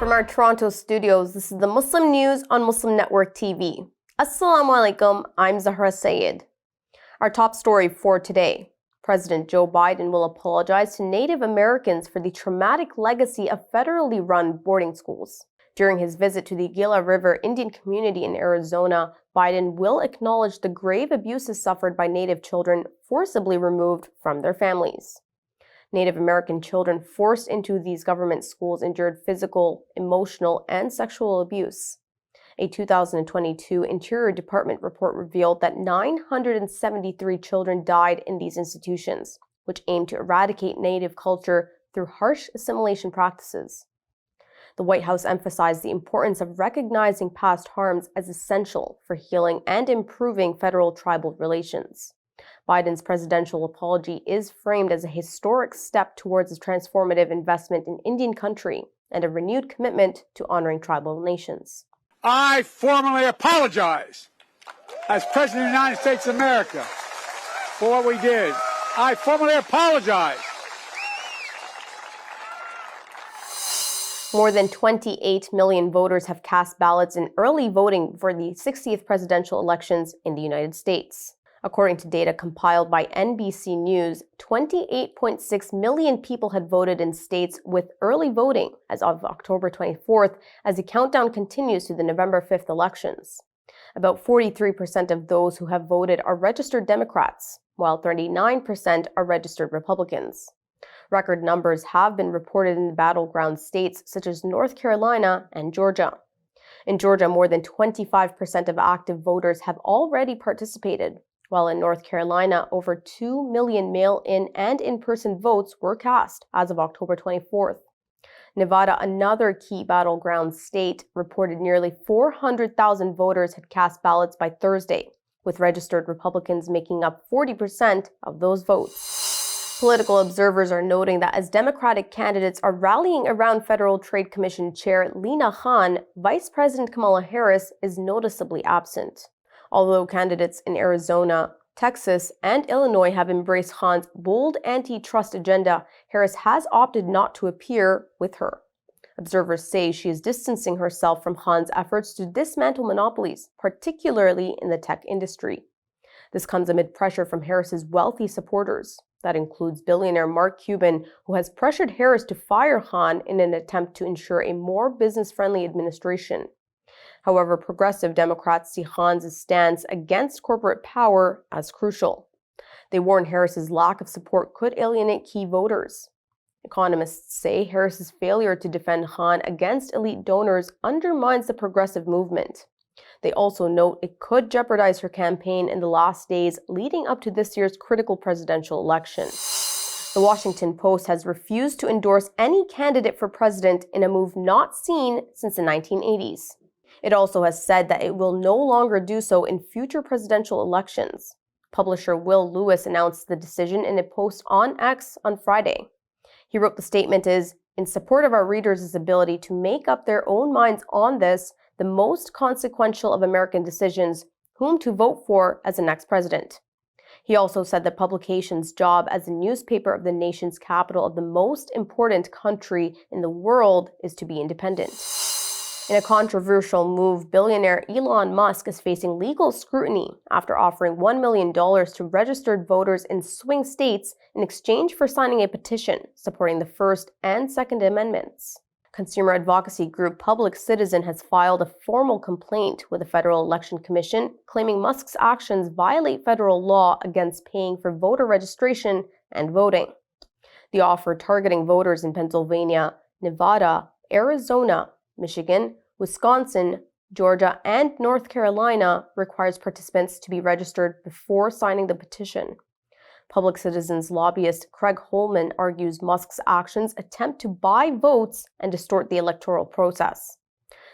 From our Toronto studios, this is the Muslim News on Muslim Network TV. Assalamu alaikum, I'm Zahra Syed. Our top story for today. President Joe Biden will apologize to Native Americans for the traumatic legacy of federally run boarding schools. During his visit to the Gila River Indian community in Arizona, Biden will acknowledge the grave abuses suffered by Native children forcibly removed from their families. Native American children forced into these government schools endured physical, emotional, and sexual abuse. A 2022 Interior Department report revealed that 973 children died in these institutions, which aim to eradicate Native culture through harsh assimilation practices. The White House emphasized the importance of recognizing past harms as essential for healing and improving federal-tribal relations. Biden's presidential apology is framed as a historic step towards a transformative investment in Indian country and a renewed commitment to honoring tribal nations. I formally apologize as President of the United States of America for what we did. I formally apologize. More than 28 million voters have cast ballots in early voting for the 60th presidential elections in the United States. According to data compiled by NBC News, 28.6 million people had voted in states with early voting as of October 24th, as the countdown continues to the November 5th elections. About 43% of those who have voted are registered Democrats, while 39% are registered Republicans. Record numbers have been reported in the battleground states such as North Carolina and Georgia. In Georgia, more than 25% of active voters have already participated, while in North Carolina, over 2 million mail-in and in-person votes were cast as of October 24th. Nevada, another key battleground state, reported nearly 400,000 voters had cast ballots by Thursday, with registered Republicans making up 40% of those votes. Political observers are noting that as Democratic candidates are rallying around Federal Trade Commission Chair Lina, Vice President Kamala Harris is noticeably absent. Although candidates in Arizona, Texas, and Illinois have embraced Khan's bold antitrust agenda, Harris has opted not to appear with her. Observers say she is distancing herself from Khan's efforts to dismantle monopolies, particularly in the tech industry. This comes amid pressure from Harris's wealthy supporters. That includes billionaire Mark Cuban, who has pressured Harris to fire Khan in an attempt to ensure a more business-friendly administration. However, progressive Democrats see Khan's stance against corporate power as crucial. They warn Harris's lack of support could alienate key voters. Economists say Harris's failure to defend Khan against elite donors undermines the progressive movement. They also note it could jeopardize her campaign in the last days leading up to this year's critical presidential election. The Washington Post has refused to endorse any candidate for president in a move not seen since the 1980s. It also has said that it will no longer do so in future presidential elections. Publisher Will Lewis announced the decision in a post on X on Friday. He wrote the statement is, "In support of our readers' ability to make up their own minds on this, the most consequential of American decisions, whom to vote for as the next president." He also said the publication's job as a newspaper of the nation's capital of the most important country in the world is to be independent. In a controversial move, billionaire Elon Musk is facing legal scrutiny after offering $1 million to registered voters in swing states in exchange for signing a petition supporting the First and Second Amendments. Consumer advocacy group Public Citizen has filed a formal complaint with the Federal Election Commission, claiming Musk's actions violate federal law against paying for voter registration and voting. The offer, targeting voters in Pennsylvania, Nevada, Arizona, Michigan, Wisconsin, Georgia, and North Carolina, requires participants to be registered before signing the petition. Public Citizen's lobbyist Craig Holman argues Musk's actions attempt to buy votes and distort the electoral process.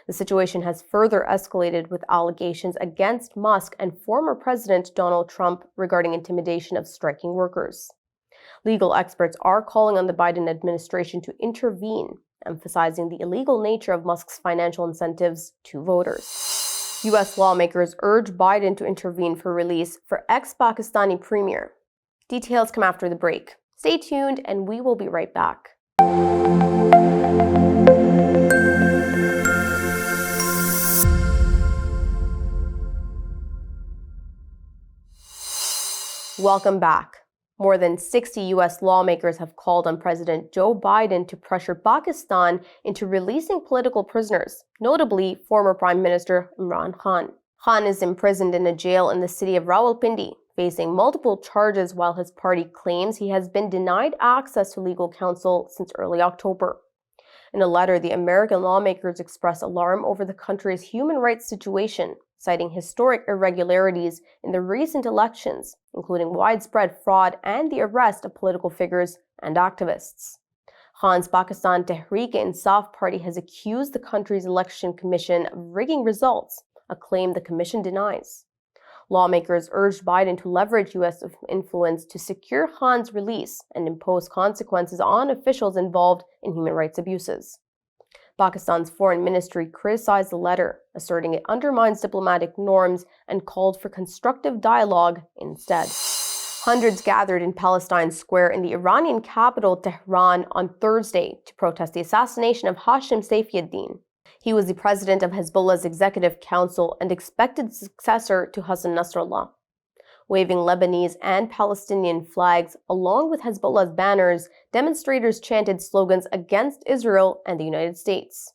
The situation has further escalated with allegations against Musk and former President Donald Trump regarding intimidation of striking workers. Legal experts are calling on the Biden administration to intervene, emphasizing the illegal nature of Musk's financial incentives to voters. U.S. lawmakers urge Biden to intervene for release for ex-Pakistani premier. Details come after the break. Stay tuned, and we will be right back. Welcome back. More than 60 U.S. lawmakers have called on President Joe Biden to pressure Pakistan into releasing political prisoners, notably former Prime Minister Imran Khan. Khan is imprisoned in a jail in the city of Rawalpindi, facing multiple charges while his party claims he has been denied access to legal counsel since early October. In a letter, the American lawmakers expressed alarm over the country's human rights situation, citing historic irregularities in the recent elections, including widespread fraud and the arrest of political figures and activists. Khan's Pakistan Tehreek-e-Insaf party has accused the country's election commission of rigging results, a claim the commission denies. Lawmakers urged Biden to leverage U.S. influence to secure Khan's release and impose consequences on officials involved in human rights abuses. Pakistan's foreign ministry criticized the letter, asserting it undermines diplomatic norms and called for constructive dialogue instead. Hundreds gathered in Palestine Square in the Iranian capital Tehran on Thursday to protest the assassination of Hashim Safieddin. He was the president of Hezbollah's executive council and expected successor to Hassan Nasrallah. Waving Lebanese and Palestinian flags, along with Hezbollah's banners, demonstrators chanted slogans against Israel and the United States.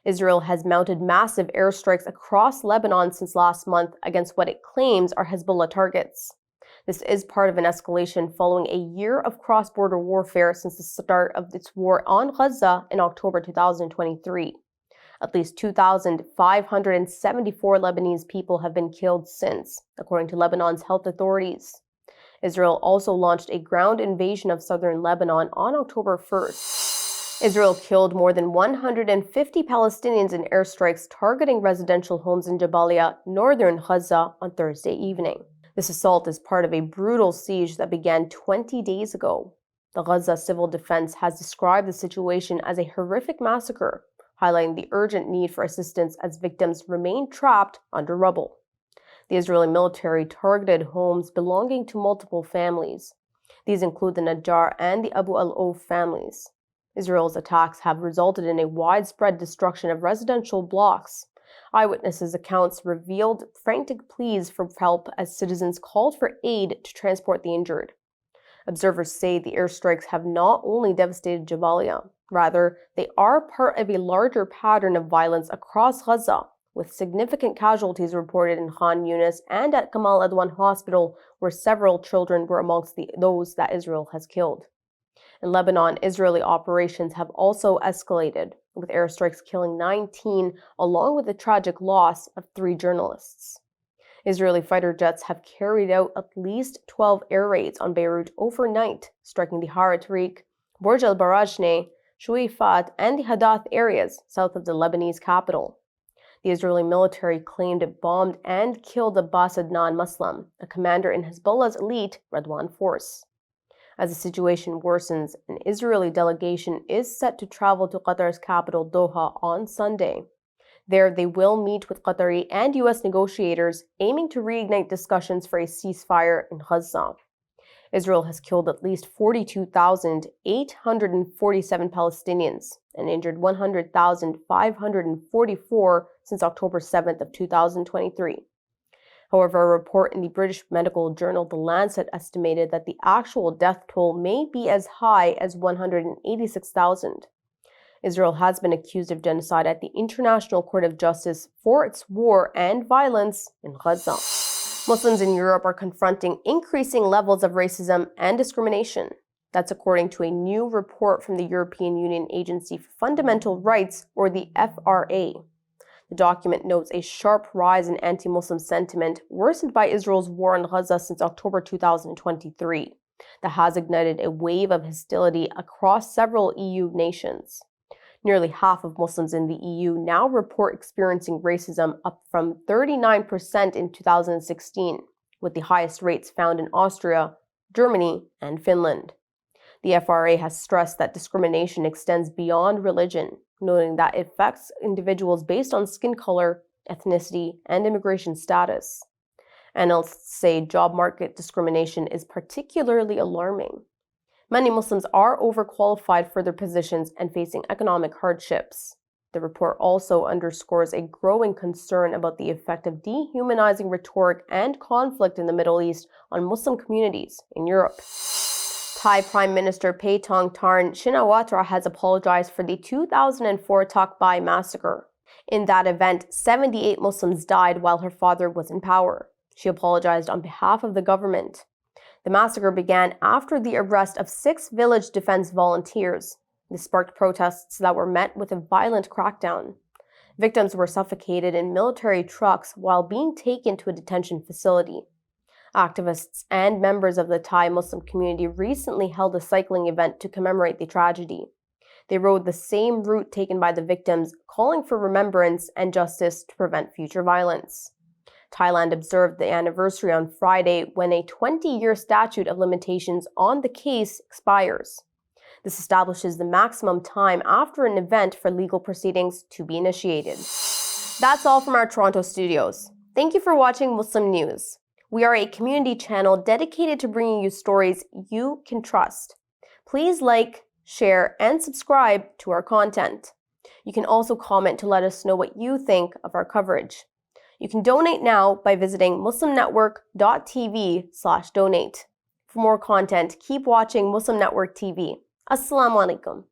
Israel has mounted massive airstrikes across Lebanon since last month against what it claims are Hezbollah targets. This is part of an escalation following a year of cross-border warfare since the start of its war on Gaza in October 2023. At least 2,574 Lebanese people have been killed since, according to Lebanon's health authorities. Israel also launched a ground invasion of southern Lebanon on October 1st. Israel killed more than 150 Palestinians in airstrikes targeting residential homes in Jabalia, northern Gaza, on Thursday evening. This assault is part of a brutal siege that began 20 days ago. The Gaza Civil Defense has described the situation as a horrific massacre, highlighting the urgent need for assistance as victims remain trapped under rubble. The Israeli military targeted homes belonging to multiple families. These include the Najjar and the Abu al-Auf families. Israel's attacks have resulted in a widespread destruction of residential blocks. Eyewitnesses' accounts revealed frantic pleas for help as citizens called for aid to transport the injured. Observers say the airstrikes have not only devastated Jabalia, rather, they are part of a larger pattern of violence across Gaza, with significant casualties reported in Khan Yunis and at Kamal Adwan Hospital, where several children were amongst those that Israel has killed. In Lebanon, Israeli operations have also escalated, with airstrikes killing 19, along with the tragic loss of 3 journalists. Israeli fighter jets have carried out at least 12 air raids on Beirut overnight, striking the Harat-Rik, Burj al-Barajneh, Shuifat, and the Hadath areas south of the Lebanese capital. The Israeli military claimed it bombed and killed Abbas Adnan Muslim, a commander in Hezbollah's elite Redwan force. As the situation worsens, an Israeli delegation is set to travel to Qatar's capital Doha on Sunday. There, they will meet with Qatari and U.S. negotiators, aiming to reignite discussions for a ceasefire in Gaza. Israel has killed at least 42,847 Palestinians and injured 100,544 since October 7th of 2023. However, a report in the British medical journal The Lancet estimated that the actual death toll may be as high as 186,000. Israel has been accused of genocide at the International Court of Justice for its war and violence in Gaza. Muslims in Europe are confronting increasing levels of racism and discrimination. That's according to a new report from the European Union Agency for Fundamental Rights, or the FRA. The document notes a sharp rise in anti-Muslim sentiment worsened by Israel's war on Gaza since October 2023 that has ignited a wave of hostility across several EU nations. Nearly half of Muslims in the EU now report experiencing racism, up from 39% in 2016, with the highest rates found in Austria, Germany, and Finland. The FRA has stressed that discrimination extends beyond religion, noting that it affects individuals based on skin color, ethnicity, and immigration status. Analysts say job market discrimination is particularly alarming. Many Muslims are overqualified for their positions and facing economic hardships. The report also underscores a growing concern about the effect of dehumanizing rhetoric and conflict in the Middle East on Muslim communities in Europe. Thai Prime Minister Paetongtarn Shinawatra has apologized for the 2004 Takbai massacre. In that event, 78 Muslims died while her father was in power. She apologized on behalf of the government. The massacre began after the arrest of 6 village defense volunteers. This sparked protests that were met with a violent crackdown. Victims were suffocated in military trucks while being taken to a detention facility. Activists and members of the Thai Muslim community recently held a cycling event to commemorate the tragedy. They rode the same route taken by the victims, calling for remembrance and justice to prevent future violence. Thailand observed the anniversary on Friday when a 20-year statute of limitations on the case expires. This establishes the maximum time after an event for legal proceedings to be initiated. That's all from our Toronto studios. Thank you for watching Muslim News. We are a community channel dedicated to bringing you stories you can trust. Please like, share, and subscribe to our content. You can also comment to let us know what you think of our coverage. You can donate now by visiting muslimnetwork.tv/donate. For more content, keep watching Muslim Network TV. Assalamu alaikum.